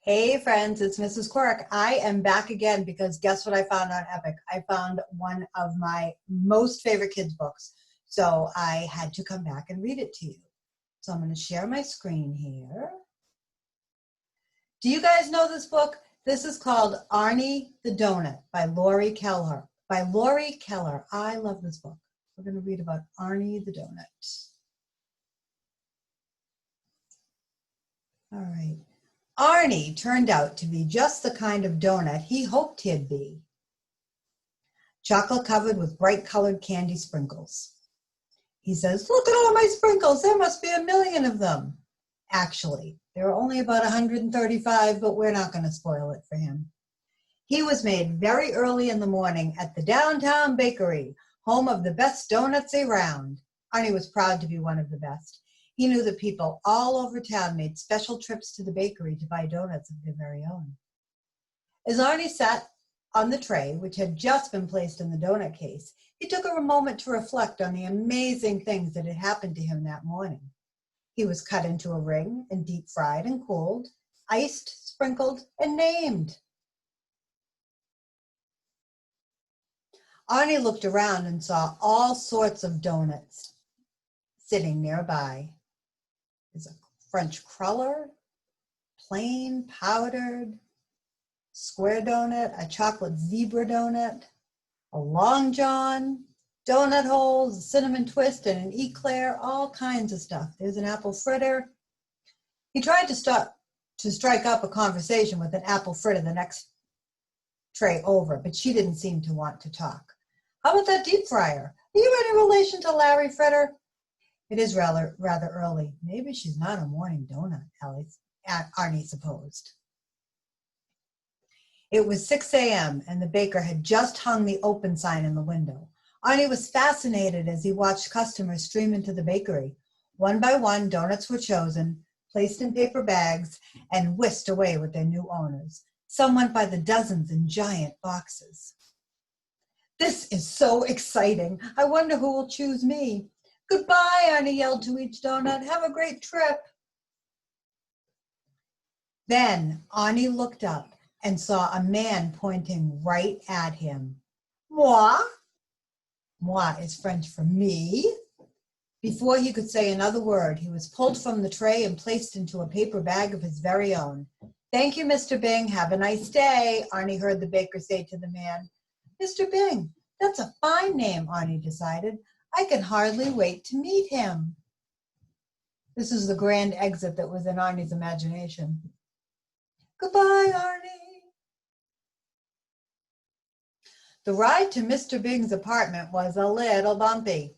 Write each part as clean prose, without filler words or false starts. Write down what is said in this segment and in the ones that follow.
Hey friends, it's Mrs. Quirk. I am back again because guess what I found on Epic? I found one of my most favorite kids books. So I had to come back and read it to you. So I'm going to share my screen here. Do you guys know this book? This is called Arnie the Doughnut by Lori Keller. I love this book. We're going to read about Arnie the Doughnut. All right. Arnie turned out to be just the kind of donut he hoped he'd be. Chocolate covered with bright colored candy sprinkles. He says, "Look at all my sprinkles, there must be 1,000,000 of them." Actually, there are only about 135, but we're not going to spoil it for him. He was made very early in the morning at the downtown bakery, home of the best donuts around. Arnie was proud to be one of the best. He knew that people all over town made special trips to the bakery to buy donuts of their very own. As Arnie sat on the tray, which had just been placed in the donut case, he took a moment to reflect on the amazing things that had happened to him that morning. He was cut into a ring and deep fried and cooled, iced, sprinkled, and named. Arnie looked around and saw all sorts of donuts sitting nearby. There's a French cruller, plain, powdered, square donut, a chocolate zebra donut, a long john, donut holes, a cinnamon twist, and an eclair, all kinds of stuff. There's an apple fritter. He tried to strike up a conversation with an apple fritter the next tray over, but she didn't seem to want to talk. How about that deep fryer? Are you any relation to Larry Fritter? It is rather early. Maybe she's not a morning donut, Arnie supposed. It was 6 a.m. and the baker had just hung the open sign in the window. Arnie was fascinated as he watched customers stream into the bakery. One by one, donuts were chosen, placed in paper bags, and whisked away with their new owners. Some went by the dozens in giant boxes. This is so exciting. I wonder who will choose me. Goodbye, Arnie yelled to each donut. Have a great trip. Then Arnie looked up and saw a man pointing right at him. Moi? Moi is French for me. Before he could say another word, he was pulled from the tray and placed into a paper bag of his very own. Thank you, Mr. Bing. Have a nice day, Arnie heard the baker say to the man. Mr. Bing, that's a fine name, Arnie decided. I can hardly wait to meet him. This is the grand exit that was in Arnie's imagination. Goodbye, Arnie. The ride to Mr. Bing's apartment was a little bumpy.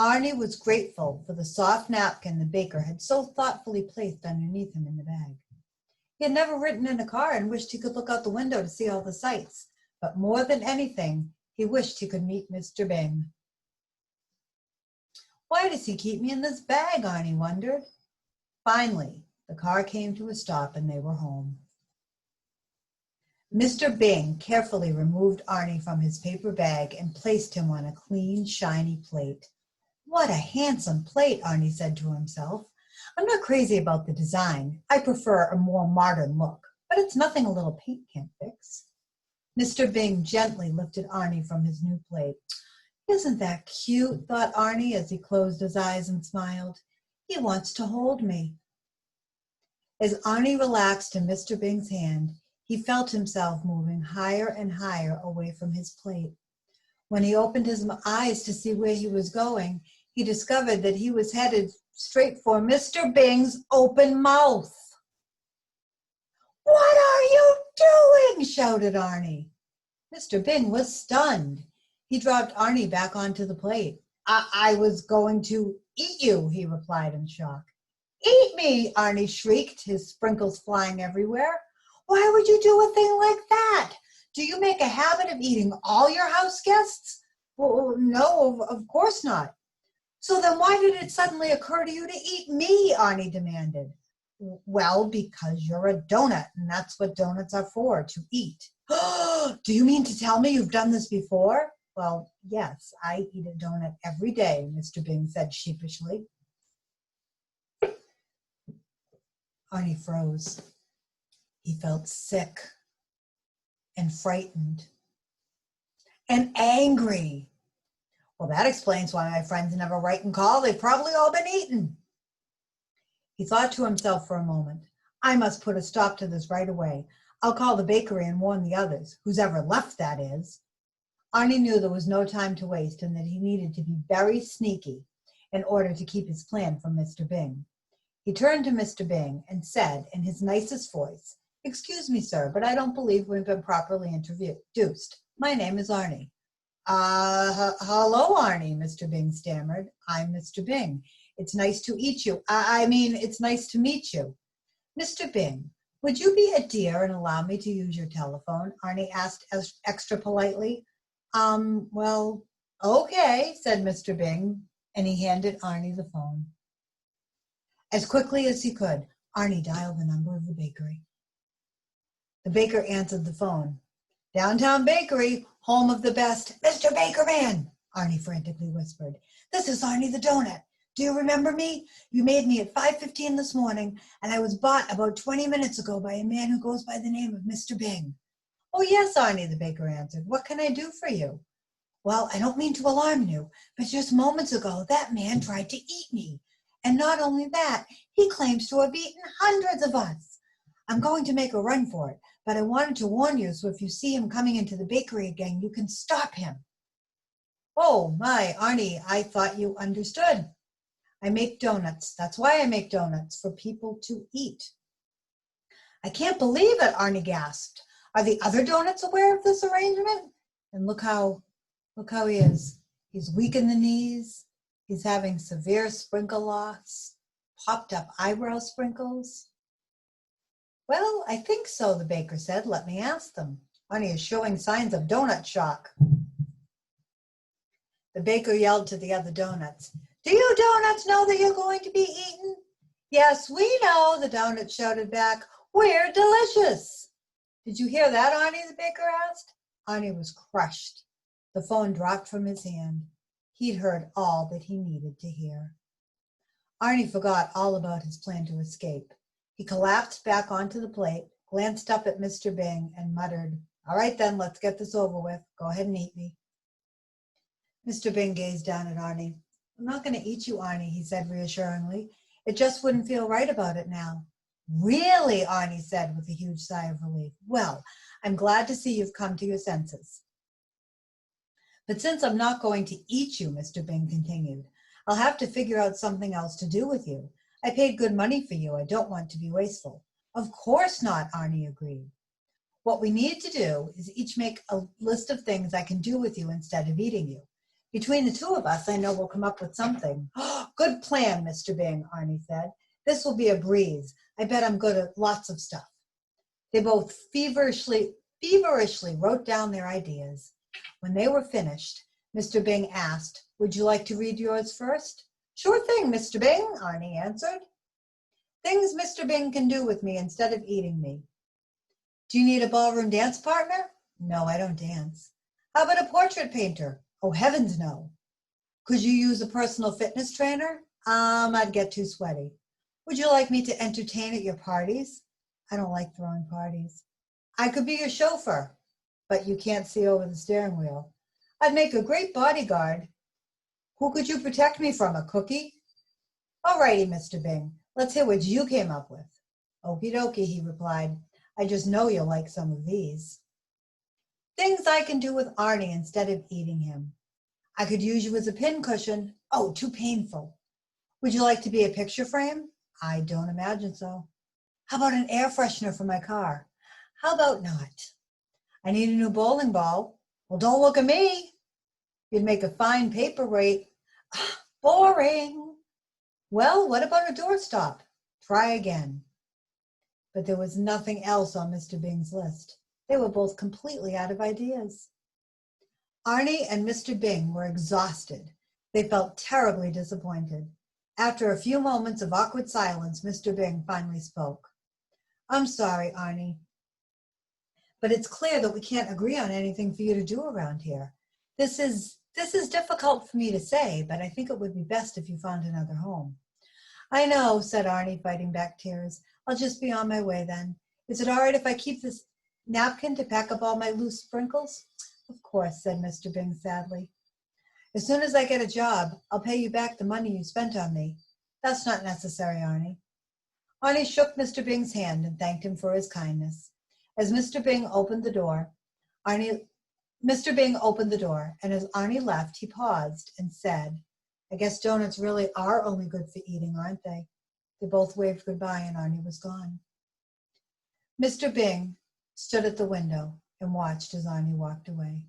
Arnie was grateful for the soft napkin the baker had so thoughtfully placed underneath him in the bag. He had never ridden in a car and wished he could look out the window to see all the sights, but more than anything, he wished he could meet Mr. Bing. Why does he keep me in this bag, Arnie wondered. Finally, the car came to a stop and they were home. Mr. Bing carefully removed Arnie from his paper bag and placed him on a clean, shiny plate. What a handsome plate, Arnie said to himself. I'm not crazy about the design. I prefer a more modern look, but it's nothing a little paint can't fix. Mr. Bing gently lifted Arnie from his new plate. Isn't that cute, thought Arnie as he closed his eyes and smiled. He wants to hold me. As Arnie relaxed in Mr. Bing's hand, he felt himself moving higher and higher away from his plate. When he opened his eyes to see where he was going, he discovered that he was headed straight for Mr. Bing's open mouth. What are you doing? Shouted Arnie. Mr. Bing was stunned. He dropped Arnie back onto the plate. I was going to eat you, he replied in shock. Eat me, Arnie shrieked, his sprinkles flying everywhere. Why would you do a thing like that? Do you make a habit of eating all your house guests? Well, no, of course not. So then why did it suddenly occur to you to eat me, Arnie demanded. Well, because you're a donut, and that's what donuts are for, to eat. Do you mean to tell me you've done this before? Well, yes, I eat a donut every day, Mr. Bing said sheepishly. Arnie froze. He felt sick and frightened and angry. Well, that explains why my friends never write and call. They've probably all been eaten. He thought to himself for a moment. I must put a stop to this right away. I'll call the bakery and warn the others, who's ever left, that is. Arnie knew there was no time to waste and that he needed to be very sneaky in order to keep his plan from Mr. Bing. He turned to Mr. Bing and said in his nicest voice, "Excuse me, sir, but I don't believe we've been properly introduced. My name is Arnie." Hello, Arnie, Mr. Bing stammered. "I'm Mr. Bing. It's nice to eat you. It's nice to meet you." "Mr. Bing, would you be a dear and allow me to use your telephone?" Arnie asked extra politely. Well, okay, said Mr. Bing, and he handed Arnie the phone. As quickly as he could, Arnie dialed the number of the bakery. The baker answered the phone. "Downtown Bakery, home of the best." "Mr. Bakerman," Arnie frantically whispered. "This is Arnie the Doughnut. Do you remember me? You made me at 5:15 this morning, and I was bought about 20 minutes ago by a man who goes by the name of Mr. Bing." "Oh, yes, Arnie," the baker answered. "What can I do for you?" "Well, I don't mean to alarm you, but just moments ago, that man tried to eat me. And not only that, he claims to have eaten hundreds of us. I'm going to make a run for it, but I wanted to warn you so if you see him coming into the bakery again, you can stop him." "Oh, my, Arnie, I thought you understood. I make donuts. That's why I make donuts, for people to eat." "I can't believe it," Arnie gasped. "Are the other donuts aware of this arrangement? And look how he is. He's weak in the knees. He's having severe sprinkle loss, popped up eyebrow sprinkles." "Well, I think so," the baker said. "Let me ask them. Arnie is showing signs of donut shock." The baker yelled to the other donuts, "Do you donuts know that you're going to be eaten?" "Yes, we know," the donuts shouted back. "We're delicious." "Did you hear that, Arnie?" the baker asked. Arnie was crushed. The phone dropped from his hand. He'd heard all that he needed to hear. Arnie forgot all about his plan to escape. He collapsed back onto the plate, glanced up at Mr. Bing, and muttered, "All right then, let's get this over with. Go ahead and eat me." Mr. Bing gazed down at Arnie. "I'm not going to eat you, Arnie," he said reassuringly. "It just wouldn't feel right about it now." "Really?" Arnie said with a huge sigh of relief. "Well, I'm glad to see you've come to your senses. But since I'm not going to eat you," Mr. Bing continued, "I'll have to figure out something else to do with you. I paid good money for you. I don't want to be wasteful." "Of course not," Arnie agreed. "What we need to do is each make a list of things I can do with you instead of eating you. Between the two of us, I know we'll come up with something." "Good plan, Mr. Bing," Arnie said. "This will be a breeze. I bet I'm good at lots of stuff." They both feverishly wrote down their ideas. When they were finished, Mr. Bing asked, "Would you like to read yours first?" "Sure thing, Mr. Bing," Arnie answered. "Things Mr. Bing can do with me instead of eating me." "Do you need a ballroom dance partner?" "No, I don't dance." "How about a portrait painter?" "Oh, heavens no." "Could you use a personal fitness trainer?" I'd get too sweaty." "Would you like me to entertain at your parties?" "I don't like throwing parties." "I could be your chauffeur, but you can't see over the steering wheel." "I'd make a great bodyguard." "Who could you protect me from, a cookie?" "All righty, Mr. Bing. Let's hear what you came up with." "Okie dokie," he replied. "I just know you'll like some of these. Things I can do with Arnie instead of eating him. I could use you as a pincushion." "Oh, too painful." "Would you like to be a picture frame?" "I don't imagine so." "How about an air freshener for my car?" "How about not?" "I need a new bowling ball." "Well, don't look at me." "You'd make a fine paperweight." "Boring." "Well, what about a doorstop?" "Try again." But there was nothing else on Mr. Bing's list. They were both completely out of ideas. Arnie and Mr. Bing were exhausted. They felt terribly disappointed. After a few moments of awkward silence, Mr. Bing finally spoke. "I'm sorry, Arnie, but it's clear that we can't agree on anything for you to do around here. This is difficult for me to say, but I think it would be best if you found another home." "I know," said Arnie, fighting back tears. "I'll just be on my way then. Is it all right if I keep this napkin to pack up all my loose sprinkles? Of course, said Mr. Bing sadly. As soon as I get a job, I'll pay you back the money you spent on me. That's not necessary, Arnie. Arnie shook Mr. Bing's hand and thanked him for his kindness. As Mr. Bing opened the door, Mr. Bing opened the door, and as Arnie left, he paused and said, I guess donuts really are only good for eating, aren't they? They both waved goodbye, and Arnie was gone. Mr. Bing stood at the window and watched as Arnie walked away.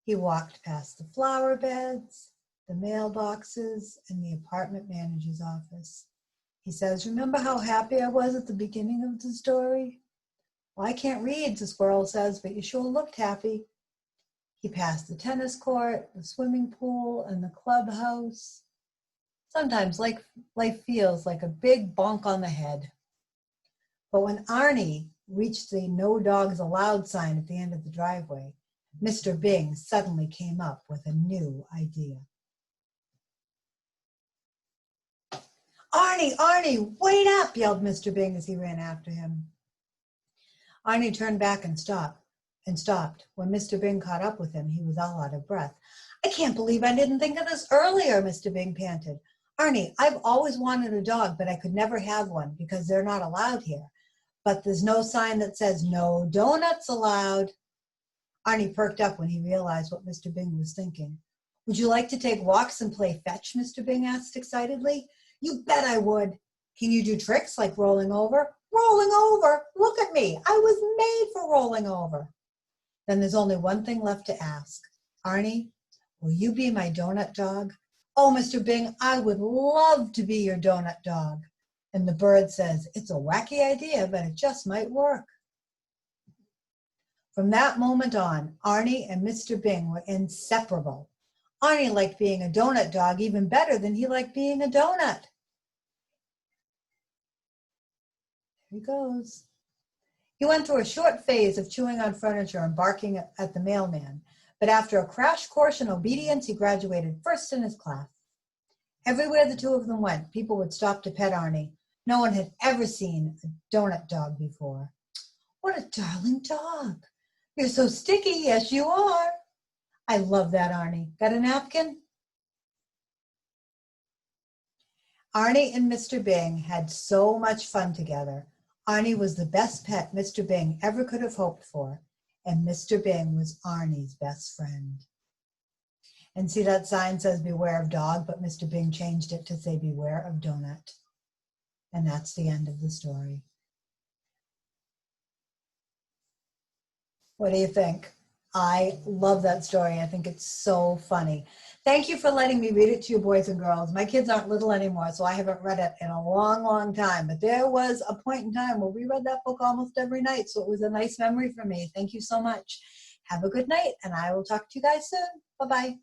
He walked past the flower beds, the mailboxes, and the apartment manager's office. He says, remember how happy I was at the beginning of the story? Well, I can't read, the squirrel says, but you sure looked happy. He passed the tennis court, the swimming pool, and the clubhouse. Sometimes life feels like a big bonk on the head. But when Arnie reached the no dogs allowed sign at the end of the driveway, Mr. Bing suddenly came up with a new idea. Arnie, wait up, yelled Mr. Bing as he ran after him. Arnie turned back and stopped. When Mr. Bing caught up with him, he was all out of breath. I can't believe I didn't think of this earlier, Mr. Bing panted. Arnie, I've always wanted a dog, but I could never have one because they're not allowed here. But there's no sign that says no donuts allowed. Arnie perked up when he realized what Mr. Bing was thinking. Would you like to take walks and play fetch, Mr. Bing asked excitedly. You bet I would. Can you do tricks like rolling over? Rolling over? Look at me. I was made for rolling over. Then there's only one thing left to ask. Arnie, will you be my donut dog? Oh, Mr. Bing, I would love to be your donut dog. And the bird says, it's a wacky idea, but it just might work. From that moment on, Arnie and Mr. Bing were inseparable. Arnie liked being a donut dog even better than he liked being a donut. Here he goes. He went through a short phase of chewing on furniture and barking at the mailman, but after a crash course in obedience, he graduated first in his class. Everywhere the two of them went, people would stop to pet Arnie. No one had ever seen a donut dog before. What a darling dog. You're so sticky. Yes, you are. I love that, Arnie. Got a napkin? Arnie and Mr. Bing had so much fun together. Arnie was the best pet Mr. Bing ever could have hoped for, and Mr. Bing was Arnie's best friend. And see, that sign says beware of dog, but Mr. Bing changed it to say beware of donut. And that's the end of the story. What do you think? I love that story. I think it's so funny. Thank you for letting me read it to you, boys and girls. My kids aren't little anymore, so I haven't read it in a long, long time. But there was a point in time where we read that book almost every night, so it was a nice memory for me. Thank you so much. Have a good night, and I will talk to you guys soon. Bye-bye.